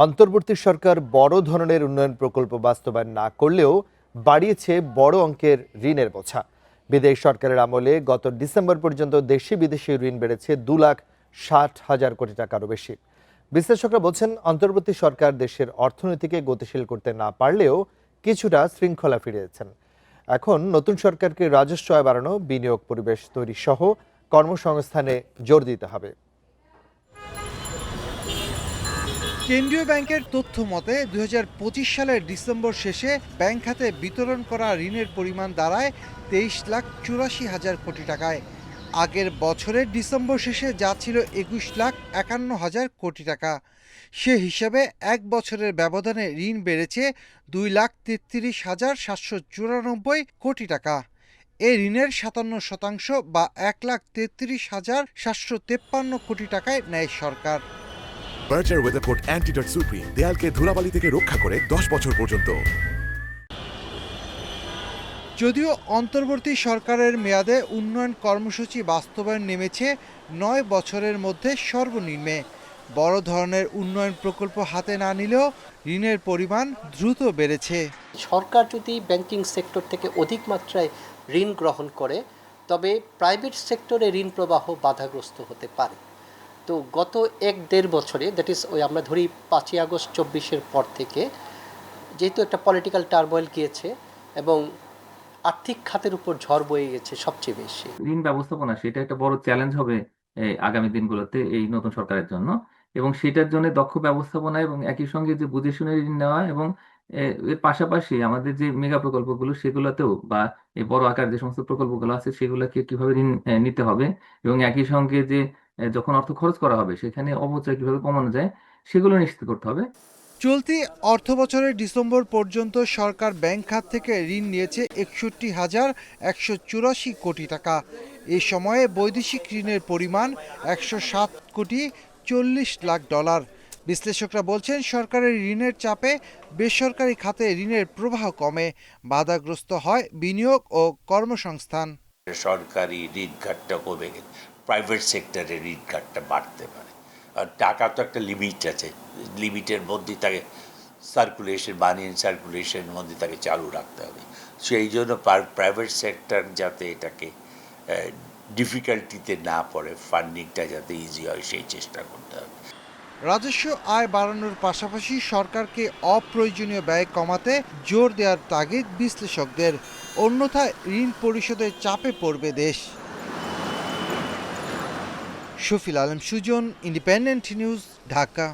অন্তর্বর্তী সরকার বড় ধরনের উন্নয়ন প্রকল্প বাস্তবায়ন না করলেও বাড়িয়েছে বড় অঙ্কের ঋণের বোঝা। বিদেশ সরকারের আমলে গত ডিসেম্বর পর্যন্ত দেশি বিদেশি ঋণ বেড়েছে 2,60,000 কোটি টাকারও বেশি। বিশ্লেষকরা বলছেন, অন্তর্বর্তী সরকার দেশের অর্থনীতিকে গতিশীল করতে না পারলেও কিছুটা শৃঙ্খলা ফিরিয়েছেন। এখন নতুন সরকারকে রাজস্ব আয় বাড়ানো, বিনিয়োগ পরিবেশ তৈরি সহ কর্মসংস্থানে জোর দিতে হবে। কেন্দ্রীয় ব্যাংকের তথ্য মতে ২০২৫ সালের ডিসেম্বর শেষে ব্যাংক খাতে বিতরণ করা ঋণের পরিমাণ দাঁড়ায় 23,84,000 কোটি টাকায়। আগের বছরের ডিসেম্বর শেষে যা ছিল 21,51,000 কোটি টাকা। সে হিসাবে এক বছরের ব্যবধানে ঋণ বেড়েছে 2,33,794 কোটি টাকা। এ ঋণের ৫৭% বা 1,33,753 কোটি টাকায় নেয় সরকার। বার্জার ওয়েদারকোট অ্যান্টিডট সুপ্রিম দেয়ালকে ধুলাবালি থেকে রক্ষা করে 10 বছর পর্যন্ত। যদিও অন্তর্বর্তী সরকারের মেয়াদে উন্নয়ন কর্মসূচি বাস্তবায়ন নেমেছে ৯ বছরের মধ্যে সর্বনিম্নে। বড় ধরনের উন্নয়ন প্রকল্প হাতে না নিলেও ঋণের পরিমাণ দ্রুত বেড়েছে। সরকার যদি ব্যাংকিং সেক্টর থেকে অধিক মাত্রায় ঋণ গ্রহণ করে, তবে প্রাইভেট সেক্টরে ঋণ প্রবাহ বাধাগ্রস্ত হতে পারে। তো গত ১-১.৫ বছরে, দ্যাট ইজ আমরা ধরি ৫ই আগস্ট ২৪-এর পর থেকে, যেহেতু একটা পলিটিক্যাল টার্মোয়েল গিয়েছে এবং আর্থিক খাতের উপর ঝড় বয়ে গেছে সবচেয়ে বেশি। ঋণ ব্যবস্থাপনা সেটা একটা বড় চ্যালেঞ্জ হবে আগামী দিনগুলোতে এই নতুন সরকারের জন্য, এবং সেটার জন্য দক্ষ ব্যবস্থাপনা এবং একই সঙ্গে যে বুঝে শুনে ঋণ নেওয়া, এবং এর পাশাপাশি আমাদের যে মেগা প্রকল্পগুলো সেগুলোতেও বা এই বড় আকার যে সমস্ত প্রকল্পগুলো আছে সেগুলোকে কিভাবে ঋণ নিতে হবে, এবং একই সঙ্গে যে যখন অর্থ খরচ করা হবে সেখানে অপচয় কিভাবে কমানো যায় সেগুলো নিশ্চিত করতে হবে। চলতি অর্থবছরের ডিসেম্বর পর্যন্ত সরকার ব্যাংক খাত থেকে ঋণ নিয়েছে ৬১,১৮৪ কোটি টাকা। এ সময়ে বৈদেশিক ঋণের পরিমাণ ১০৭,৪০,০০,০০০ ডলার। বিশ্লেষকরা বলছেন, সরকারের ঋণের চাপে বেসরকারি খাতে ঋণের প্রবাহ কমে, বাধাগ্রস্ত হয় বিনিয়োগ ও কর্মসংস্থান। সরকারি ঋণ ঘাটটা কমে গেলে প্রাইভেট সেক্টরে ঋণ ঘাটটা বাড়তে পারে। আর টাকা তো একটা লিমিট আছে, লিমিটের মধ্যে তাকে সার্কুলেশন, মানি সার্কুলেশনের মধ্যে তাকে চালু রাখতে হবে। সেই জন্য প্রাইভেট সেক্টর যাতে এটাকে ডিফিকাল্টিতে না পড়ে, ফান্ডিংটা যাতে ইজি হয় সেই চেষ্টা করতে হবে। রাজস্ব আয় বাড়ানোর পাশাপাশি সরকারকে অপ্রয়োজনীয় ব্যয় কমাতে জোর দেওয়ার তাগিদ বিশ্লেষকদের। অন্যথায় ঋণ পরিশোধের চাপে পড়বে দেশ। Shafil Alam Sujan, Independent News, Dhaka.